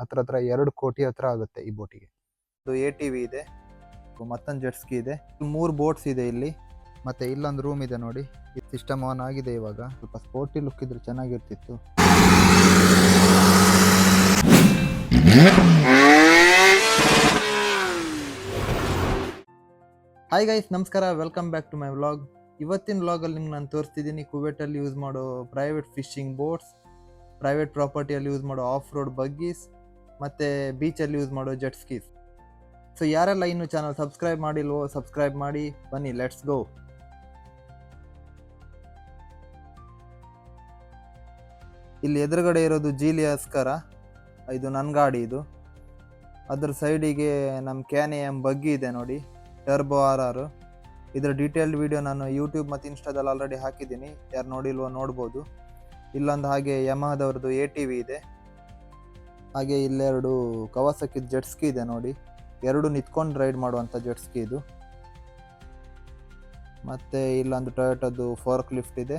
ಹತ್ರ 2 ಕೋಟಿ ಹತ್ರ ಆಗುತ್ತೆ ಈ ಬೋಟಿಗೆ. ಇದು ATV ಇದೆ, ಮತ್ತೊಂದು ಜೆಟ್ ಸ್ಕಿ ಇದೆ, 3 ಬೋಟ್ಸ್ ಇದೆ ಇಲ್ಲಿ. ಮತ್ತೆ ಇಲ್ಲೊಂದು ರೂಮ್ ಇದೆ ನೋಡಿ. ಸಿಸ್ಟಮ್ ಆನ್ ಆಗಿದೆ ಇವಾಗ. ಸ್ವಲ್ಪ ಸ್ಪೋರ್ಟಿ ಲುಕ್ ಇದ್ರೆ ಚೆನ್ನಾಗಿರ್ತಿತ್ತು. ಹಾಯ್ ಗೈಸ್, ನಮಸ್ಕಾರ, welcome back to my vlog. ಇವತ್ತಿನ ವ್ಲಾಗಲ್ಲಿ ನಿಮ್ಗೆ ನಾನು ತೋರಿಸ್ತಿದ್ದೀನಿ ಕುವೆಟಲ್ಲಿ ಯೂಸ್ ಮಾಡೋ ಪ್ರೈವೇಟ್ ಫಿಶಿಂಗ್ ಬೋಟ್ಸ್, ಪ್ರೈವೇಟ್ ಪ್ರಾಪರ್ಟಿಯಲ್ಲಿ ಯೂಸ್ ಮಾಡೋ ಆಫ್ ರೋಡ್ ಬಗ್ಗೀಸ್, ಮತ್ತು ಬೀಚಲ್ಲಿ ಯೂಸ್ ಮಾಡೋ ಜೆಟ್ ಸ್ಕೀಸ್. ಸೊ ಯಾರೆಲ್ಲ ಇನ್ನೂ ಚಾನಲ್ ಸಬ್ಸ್ಕ್ರೈಬ್ ಮಾಡಿಲ್ವೋ ಸಬ್ಸ್ಕ್ರೈಬ್ ಮಾಡಿ. ಬನ್ನಿ, ಲೆಟ್ಸ್ ಗೋ. ಇಲ್ಲಿ ಎದುರುಗಡೆ ಇರೋದು ಜೀಲಿಯಾಸ್ಕರ, ಇದು ನನ್ನ ಗಾಡಿ. ಇದು ಅದ್ರ ಸೈಡಿಗೆ ನಮ್ಮ KNM ಬಗ್ಗಿ ಇದೆ ನೋಡಿ, ಟರ್ಬೋ RR. ಇದರ ಡೀಟೇಲ್ಡ್ ವಿಡಿಯೋ ನಾನು ಯೂಟ್ಯೂಬ್ ಮತ್ತು ಇನ್ಸ್ಟಾದಲ್ಲಿ ಆಲ್ರೆಡಿ ಹಾಕಿದ್ದೀನಿ, ಯಾರು ನೋಡಿಲ್ವೋ ನೋಡ್ಬೋದು. ಇಲ್ಲೊಂದು ಹಾಗೆ ಯಮಹದವ್ರದ್ದು ATV ಇದೆ. ಹಾಗೆ ಇಲ್ಲೆರಡು ಕವಾಸಕಿ ಜೆಟ್ ಸ್ಕಿ ಇದೆ ನೋಡಿ, ಎರಡು ನಿಂತ್ಕೊಂಡು ರೈಡ್ ಮಾಡುವಂಥ ಜೆಟ್ ಸ್ಕಿ ಇದು. ಮತ್ತು ಇಲ್ಲೊಂದು ಟೊಯೋಟದ್ದು ಫೋರ್ಕ್ ಲಿಫ್ಟ್ ಇದೆ.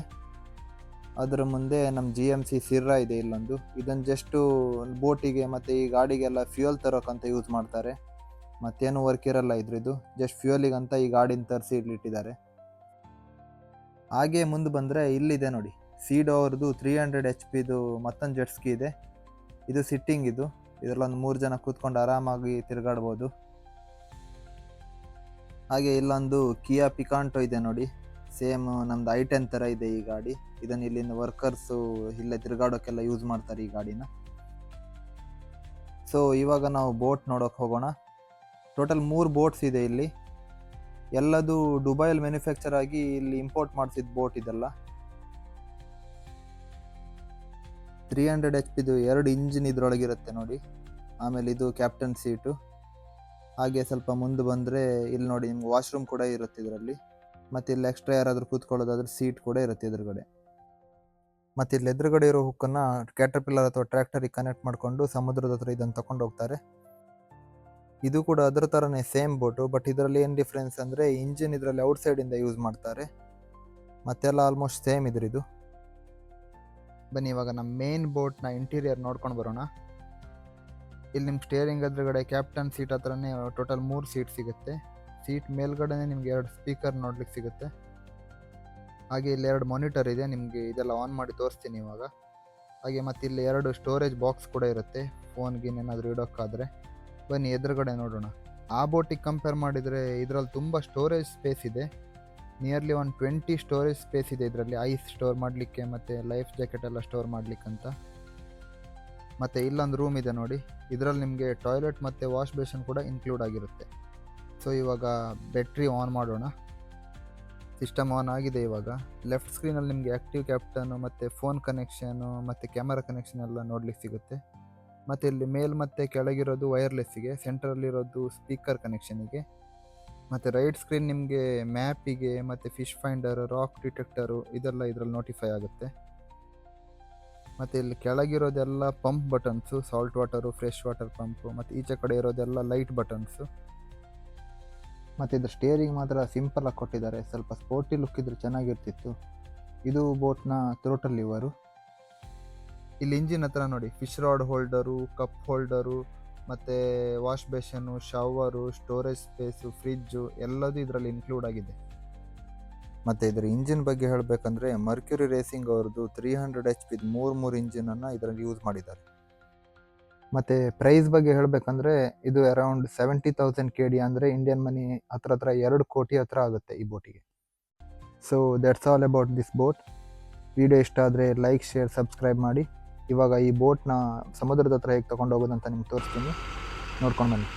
ಅದರ ಮುಂದೆ ನಮ್ಮ GMC ಸಿರ್ರಾ ಇದೆ ಇಲ್ಲೊಂದು. ಇದನ್ನು ಜಸ್ಟು ಬೋಟಿಗೆ ಮತ್ತು ಈ ಗಾಡಿಗೆಲ್ಲ ಫ್ಯೂಯಲ್ ತರೋಕ್ಕಂತ ಯೂಸ್ ಮಾಡ್ತಾರೆ. ಮತ್ತೇನು ವರ್ಕ್ ಇರಲ್ಲ ಇದ್ರದ್ದು, ಜಸ್ಟ್ ಫ್ಯೂಯಲಿಗಂತ ಈ ಗಾಡಿನ ತರಿಸಿ ಇಲ್ಲಿಟ್ಟಿದ್ದಾರೆ. ಹಾಗೆ ಮುಂದೆ ಬಂದರೆ ಇಲ್ಲಿದೆ ನೋಡಿ, ಸೀಡೋ ಅವ್ರದ್ದು 300 HP ಮತ್ತೊಂದು ಜೆಟ್ ಸ್ಕಿ ಇದೆ. ಇದು ಸಿಟ್ಟಿಂಗ್. ಇದು ಇದರಲ್ಲೊಂದು 3 ಜನ ಕೂತ್ಕೊಂಡು ಆರಾಮಾಗಿ ತಿರುಗಾಡ್ಬೋದು. ಹಾಗೆ ಇಲ್ಲೊಂದು ಕಿಯಾ ಪಿಕಾಂಟೋ ಇದೆ ನೋಡಿ, ಸೇಮ್ ನಮ್ದು i10 ಥರ ಇದೆ ಈ ಗಾಡಿ. ಇದನ್ನು ಇಲ್ಲಿಂದ ವರ್ಕರ್ಸು ಇಲ್ಲೇ ತಿರುಗಾಡೋಕ್ಕೆಲ್ಲ ಯೂಸ್ ಮಾಡ್ತಾರೆ ಈ ಗಾಡಿನ. ಸೊ ಇವಾಗ ನಾವು ಬೋಟ್ ನೋಡೋಕೆ ಹೋಗೋಣ. ಟೋಟಲ್ 3 ಬೋಟ್ಸ್ ಇದೆ ಇಲ್ಲಿ. ಎಲ್ಲದು ದುಬೈಯಲ್ಲಿ ಮ್ಯಾನುಫ್ಯಾಕ್ಚರ್ ಆಗಿ ಇಲ್ಲಿ ಇಂಪೋರ್ಟ್ ಮಾಡಿಸಿದ ಬೋಟ್ ಇದೆಲ್ಲ. 300 HP 2 ಇಂಜಿನ್ ಇದ್ರೊಳಗಿರುತ್ತೆ ನೋಡಿ. ಆಮೇಲೆ ಇದು ಕ್ಯಾಪ್ಟನ್ ಸೀಟು. ಹಾಗೆ ಸ್ವಲ್ಪ ಮುಂದೆ ಬಂದರೆ ಇಲ್ಲಿ ನೋಡಿ, ನಿಮ್ಗೆ ವಾಶ್ರೂಮ್ ಕೂಡ ಇರುತ್ತೆ ಇದರಲ್ಲಿ. ಮತ್ತು ಇಲ್ಲಿ ಎಕ್ಸ್ಟ್ರಾ ಯಾರಾದರೂ ಕೂತ್ಕೊಳ್ಳೋದಾದ್ರೆ ಸೀಟ್ ಕೂಡ ಇರುತ್ತೆ ಎದುರುಗಡೆ. ಮತ್ತು ಇಲ್ಲಿ ಎದುರುಗಡೆ ಇರೋ ಹುಕ್ಕನ್ನು ಕ್ಯಾಟರ್ಪಿಲ್ಲರ್ ಅಥವಾ ಟ್ರ್ಯಾಕ್ಟರಿಗೆ ಕನೆಕ್ಟ್ ಮಾಡಿಕೊಂಡು ಸಮುದ್ರದ ಹತ್ರ ಇದನ್ನು ತಗೊಂಡು ಹೋಗ್ತಾರೆ. ಇದು ಕೂಡ ಅದರ ಥರನೇ ಸೇಮ್ ಬೋಟು, ಬಟ್ ಇದರಲ್ಲಿ ಏನು ಡಿಫ್ರೆನ್ಸ್ ಅಂದರೆ ಇಂಜಿನ್ ಇದರಲ್ಲಿ ಔಟ್ಸೈಡಿಂದ ಯೂಸ್ ಮಾಡ್ತಾರೆ. ಮತ್ತೆಲ್ಲ ಆಲ್ಮೋಸ್ಟ್ ಸೇಮ್ ಇದ್ರಿದು. ಬನ್ನಿ ಇವಾಗ ನಮ್ಮ ಮೇನ್ ಬೋಟ್ನ ಇಂಟೀರಿಯರ್ ನೋಡ್ಕೊಂಡು ಬರೋಣ. ಇಲ್ಲಿ ನಿಮ್ಮ ಸ್ಟೇರಿಂಗ್ ಎದುರುಗಡೆ ಕ್ಯಾಪ್ಟನ್ ಸೀಟ್ ಹತ್ರನೇ ಟೋಟಲ್ 3 ಸೀಟ್ ಸಿಗುತ್ತೆ. ಸೀಟ್ ಮೇಲ್ಗಡೆನೇ ನಿಮ್ಗೆ 2 ಸ್ಪೀಕರ್ ನೋಡ್ಲಿಕ್ಕೆ ಸಿಗುತ್ತೆ. ಹಾಗೆ ಇಲ್ಲಿ 2 ಮಾನಿಟರ್ ಇದೆ, ನಿಮಗೆ ಇದೆಲ್ಲ ಆನ್ ಮಾಡಿ ತೋರಿಸ್ತೀನಿ ಇವಾಗ. ಹಾಗೆ ಮತ್ತು ಇಲ್ಲಿ 2 ಸ್ಟೋರೇಜ್ ಬಾಕ್ಸ್ ಕೂಡ ಇರುತ್ತೆ, ಫೋನ್ಗೆ ಏನಾದರೂ ಇಡೋಕ್ಕಾದರೆ. ಬನ್ನಿ ಎದುರುಗಡೆ ನೋಡೋಣ. ಆ ಬೋಟಿಗೆ ಕಂಪೇರ್ ಮಾಡಿದರೆ ಇದರಲ್ಲಿ ತುಂಬ ಸ್ಟೋರೇಜ್ ಸ್ಪೇಸ್ ಇದೆ. ನಿಯರ್ಲಿ 20 ಸ್ಟೋರೇಜ್ ಸ್ಪೇಸ್ ಇದೆ ಇದರಲ್ಲಿ, ಐಸ್ ಸ್ಟೋರ್ ಮಾಡಲಿಕ್ಕೆ ಮತ್ತು ಲೈಫ್ ಜಾಕೆಟ್ ಎಲ್ಲ ಸ್ಟೋರ್ ಮಾಡಲಿಕ್ಕಂತ. ಮತ್ತು ಇಲ್ಲೊಂದು ರೂಮ್ ಇದೆ ನೋಡಿ, ಇದರಲ್ಲಿ ನಿಮಗೆ ಟಾಯ್ಲೆಟ್ ಮತ್ತು ವಾಶ್ ಬೇಷನ್ ಕೂಡ ಇನ್ಕ್ಲೂಡ್ ಆಗಿರುತ್ತೆ. ಸೊ ಇವಾಗ ಬ್ಯಾಟ್ರಿ ಆನ್ ಮಾಡೋಣ. ಸಿಸ್ಟಮ್ ಆನ್ ಆಗಿದೆ ಇವಾಗ. ಲೆಫ್ಟ್ ಸ್ಕ್ರೀನಲ್ಲಿ ನಿಮಗೆ ಆ್ಯಕ್ಟಿವ್ ಕ್ಯಾಪ್ಟನು ಮತ್ತು ಫೋನ್ ಕನೆಕ್ಷನು ಮತ್ತು ಕ್ಯಾಮರಾ ಕನೆಕ್ಷನ್ ಎಲ್ಲ ನೋಡ್ಲಿಕ್ಕೆ ಸಿಗುತ್ತೆ. ಮತ್ತು ಇಲ್ಲಿ ಮೇಲ್ ಮತ್ತು ಕೆಳಗಿರೋದು ವೈರ್ಲೆಸ್ಸಿಗೆ, ಸೆಂಟ್ರಲ್ಲಿರೋದು ಸ್ಪೀಕರ್ ಕನೆಕ್ಷನಿಗೆ. ಮತ್ತು ರೈಟ್ ಸ್ಕ್ರೀನ್ ನಿಮಗೆ ಮ್ಯಾಪಿಗೆ ಮತ್ತು ಫಿಶ್ ಫೈಂಡರು, ರಾಕ್ ಡಿಟೆಕ್ಟರು ಇದೆಲ್ಲ ಇದರಲ್ಲಿ ನೋಟಿಫೈ ಆಗುತ್ತೆ. ಮತ್ತು ಇಲ್ಲಿ ಕೆಳಗಿರೋದೆಲ್ಲ pump buttons, salt water, fresh water pump. ಮತ್ತು ಈಚೆ ಕಡೆ ಇರೋದೆಲ್ಲ ಲೈಟ್ ಬಟನ್ಸು. ಮತ್ತು ಇದ್ರ ಸ್ಟೇರಿಂಗ್ ಮಾತ್ರ ಸಿಂಪಲಾಗಿ ಕೊಟ್ಟಿದ್ದಾರೆ, ಸ್ವಲ್ಪ ಸ್ಪೋರ್ಟಿ ಲುಕ್ ಇದ್ರೆ ಚೆನ್ನಾಗಿರ್ತಿತ್ತು. ಇದು ಬೋಟ್ನ ಥ್ರೋಟಲ್ ಲಿವರು. ಇಲ್ಲಿ ಇಂಜಿನ್ ಹತ್ರ ನೋಡಿ, fish rod holder, cup holder, ಮತ್ತು ವಾಶ್ ಬೇಷನು, ಶವರು, ಸ್ಟೋರೇಜ್ ಸ್ಪೇಸು, ಫ್ರಿಜ್ಜು ಎಲ್ಲದೂ ಇದರಲ್ಲಿ ಇನ್ಕ್ಲೂಡ್ ಆಗಿದೆ. ಮತ್ತು ಇದರ ಇಂಜಿನ್ ಬಗ್ಗೆ ಹೇಳಬೇಕಂದ್ರೆ ಮರ್ಕ್ಯುರಿ ರೇಸಿಂಗ್ ಅವ್ರದ್ದು 300 HP 3 ಇಂಜಿನನ್ನು ಇದರಲ್ಲಿ ಯೂಸ್ ಮಾಡಿದ್ದಾರೆ. ಮತ್ತು ಪ್ರೈಸ್ ಬಗ್ಗೆ ಹೇಳಬೇಕಂದ್ರೆ ಇದು ಅರೌಂಡ್ 70,000 KD, ಅಂದರೆ ಇಂಡಿಯನ್ ಮನಿ ಹತ್ರ 2 ಕೋಟಿ ಹತ್ರ ಆಗುತ್ತೆ ಈ ಬೋಟಿಗೆ. So that's all about this boat. Video ಇಷ್ಟ ಆದರೆ ಲೈಕ್, ಶೇರ್, ಸಬ್ಸ್ಕ್ರೈಬ್ ಮಾಡಿ. ಇವಾಗ ಈ ಬೋಟ್ನ ಸಮುದ್ರದ ಹತ್ರ ಹೇಗೆ ತೊಗೊಂಡು ಹೋಗೋದಂತ ನಿಮ್ಗೆ ತೋರಿಸ್ತೀನಿ, ನೋಡ್ಕೊಂಡು ಬನ್ನಿ.